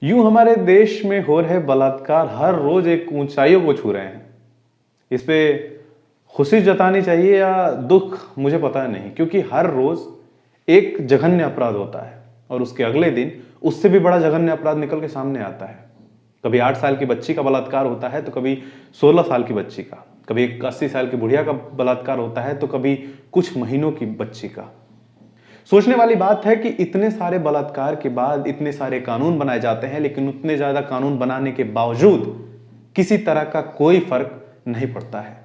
यूं हमारे देश में हो रहे बलात्कार हर रोज एक ऊंचाइयों को छू रहे हैं। इस पे खुशी जतानी चाहिए या दुख, मुझे पता नहीं, क्योंकि हर रोज एक जघन्य अपराध होता है और उसके अगले दिन उससे भी बड़ा जघन्य अपराध निकल के सामने आता है। कभी 8 साल की बच्ची का बलात्कार होता है तो कभी 16 साल की बच्ची का, कभी एक 80 साल की बुढ़िया का बलात्कार होता है तो कभी कुछ महीनों की बच्ची का। सोचने वाली बात है कि इतने सारे बलात्कार के बाद इतने सारे कानून बनाए जाते हैं, लेकिन उतने ज्यादा कानून बनाने के बावजूद किसी तरह का कोई फर्क नहीं पड़ता है।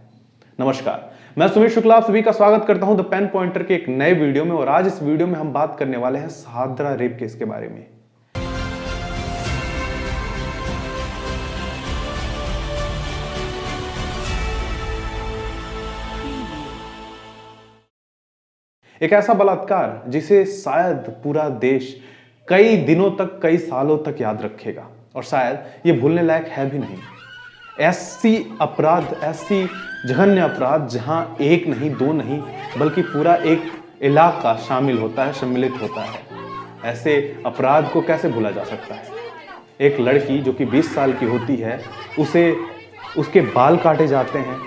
नमस्कार, मैं सुमित शुक्ला आप सभी का स्वागत करता हूं द पेन पॉइंटर के एक नए वीडियो में। और आज इस वीडियो में हम बात करने वाले हैं सादरा रेप केस के बारे में। एक ऐसा बलात्कार जिसे शायद पूरा देश कई दिनों तक, कई सालों तक याद रखेगा और शायद ये भूलने लायक है भी नहीं। ऐसी अपराध, ऐसी जघन्य अपराध जहां एक नहीं, दो नहीं, बल्कि पूरा एक इलाका शामिल होता है, सम्मिलित होता है। ऐसे अपराध को कैसे भूला जा सकता है? एक लड़की जो कि 20 साल की होती है, उसके बाल काटे जाते हैं,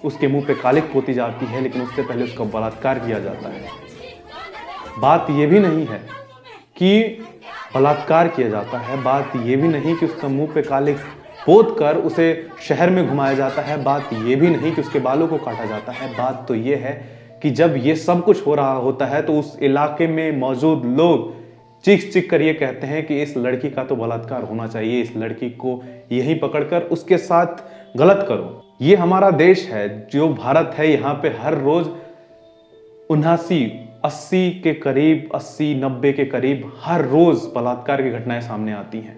उसके मुंह पे कालिक पोती जाती है, लेकिन उससे पहले उसका बलात्कार किया जाता है। बात यह भी नहीं है कि बलात्कार किया जाता है, बात यह भी नहीं कि उसका मुंह पे कालिक पोत कर उसे शहर में घुमाया जाता है, बात यह भी नहीं कि उसके बालों को काटा जाता है। बात तो यह है कि जब ये सब कुछ हो रहा होता है तो उस इलाके में मौजूद लोग चीख चीख कर ये कहते हैं कि इस लड़की का तो बलात्कार होना चाहिए, इस लड़की को यहीं पकड़कर उसके साथ गलत करो। ये हमारा देश है, जो भारत है, यहाँ पे हर रोज 79-80 के करीब, 80-90 के करीब हर रोज बलात्कार की घटनाएं सामने आती हैं।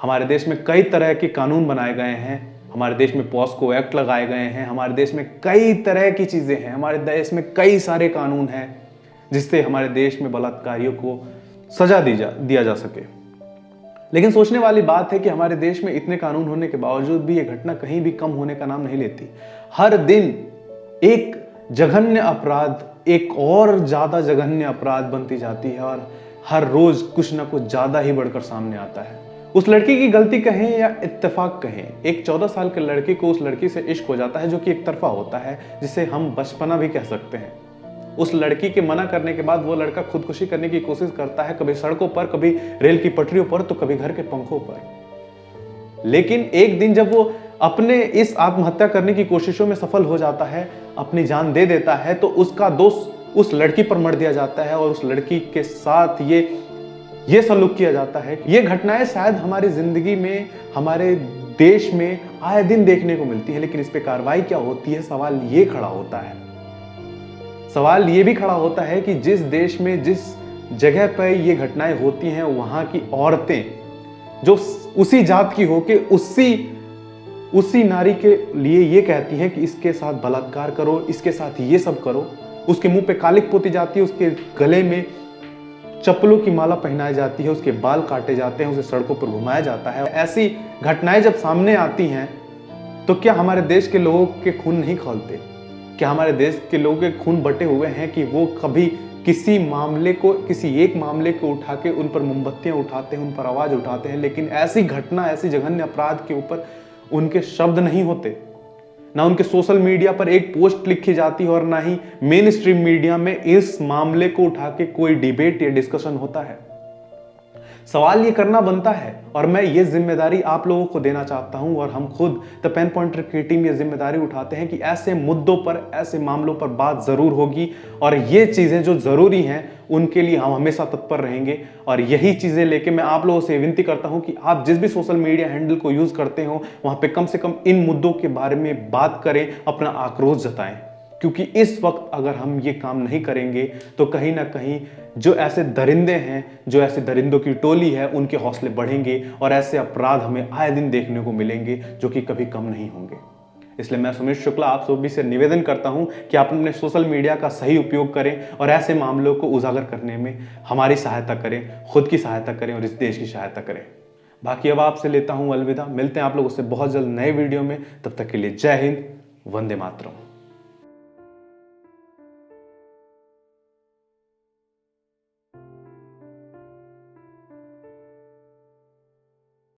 हमारे देश में कई तरह के कानून बनाए गए हैं, हमारे देश में पॉस्को एक्ट लगाए गए हैं, हमारे देश में कई तरह की चीजें हैं, हमारे देश में कई सारे कानून हैं जिससे हमारे देश में बलात्कारियों को सजा दिया जा सके। लेकिन सोचने वाली बात है कि हमारे देश में इतने कानून होने के बावजूद भी ये घटना कहीं भी कम होने का नाम नहीं लेती। हर दिन एक जघन्य अपराध एक और ज्यादा जघन्य अपराध बनती जाती है और हर रोज कुछ ना कुछ ज्यादा ही बढ़कर सामने आता है। उस लड़की की गलती कहें या इत्तेफाक कहें, एक 14 साल के लड़के को उस लड़की से इश्क हो जाता है, जो कि एक तरफा होता है, जिसे हम बचपना भी कह सकते हैं। उस लड़की के मना करने के बाद वो लड़का खुदकुशी करने की कोशिश करता है, कभी सड़कों पर, कभी रेल की पटरियों पर, तो कभी घर के पंखों पर। लेकिन एक दिन जब वो अपने इस आत्महत्या करने की कोशिशों में सफल हो जाता है, अपनी जान दे देता है, तो उसका दोष उस लड़की पर मढ़ दिया जाता है और उस लड़की के साथ ये सलूक किया जाता है। ये घटनाएं शायद हमारी जिंदगी में, हमारे देश में आए दिन देखने को मिलती है, लेकिन इस पे कार्रवाई क्या होती है, सवाल ये खड़ा होता है। सवाल ये भी खड़ा होता है कि जिस देश में, जिस जगह पर ये घटनाएं होती हैं, वहां की औरतें जो उसी जात की होके उसी नारी के लिए ये कहती हैं कि इसके साथ बलात्कार करो, इसके साथ ये सब करो, उसके मुंह पे कालिक पोती जाती है, उसके गले में चप्पलों की माला पहनाई जाती है, उसके बाल काटे जाते हैं, उसे सड़कों पर घुमाया जाता है। ऐसी घटनाएं जब सामने आती हैं तो क्या हमारे देश के लोगों के खून नहीं खौलते? क्या हमारे देश के लोगों के खून बटे हुए हैं कि वो कभी किसी एक मामले को उठा के उन पर मोमबत्तियां उठाते हैं, उन पर आवाज उठाते हैं, लेकिन ऐसी घटना, ऐसी जघन्य अपराध के ऊपर उनके शब्द नहीं होते, ना उनके सोशल मीडिया पर एक पोस्ट लिखी जाती है और ना ही मेन स्ट्रीम मीडिया में इस मामले को उठा के कोई डिबेट या डिस्कशन होता है। सवाल ये करना बनता है और मैं ये जिम्मेदारी आप लोगों को देना चाहता हूं और हम खुद द पेन पॉइंटर की टीम ये जिम्मेदारी उठाते हैं कि ऐसे मुद्दों पर, ऐसे मामलों पर बात जरूर होगी और ये चीजें जो जरूरी हैं उनके लिए हम हमेशा तत्पर रहेंगे। और यही चीजें लेके मैं आप लोगों से विनती करता हूं कि आप जिस भी सोशल मीडिया हैंडल को यूज करते हो, वहां पे कम से कम इन मुद्दों के बारे में बात करें, अपना आक्रोश जताएं, क्योंकि इस वक्त अगर हम ये काम नहीं करेंगे तो कहीं ना कहीं जो ऐसे दरिंदे हैं, जो ऐसे दरिंदों की टोली है, उनके हौसले बढ़ेंगे और ऐसे अपराध हमें आए दिन देखने को मिलेंगे जो कि कभी कम नहीं होंगे। इसलिए मैं सुमित शुक्ला आप सभी से निवेदन करता हूं कि आप अपने सोशल मीडिया का सही उपयोग करें और ऐसे मामलों को उजागर करने में हमारी सहायता करें, खुद की सहायता करें और इस देश की सहायता करें। बाकी अब आपसे लेता हूं अलविदा। मिलते हैं आप लोगों से बहुत जल्द नए वीडियो में। तब तक के लिए जय हिंद, वंदे मातरम।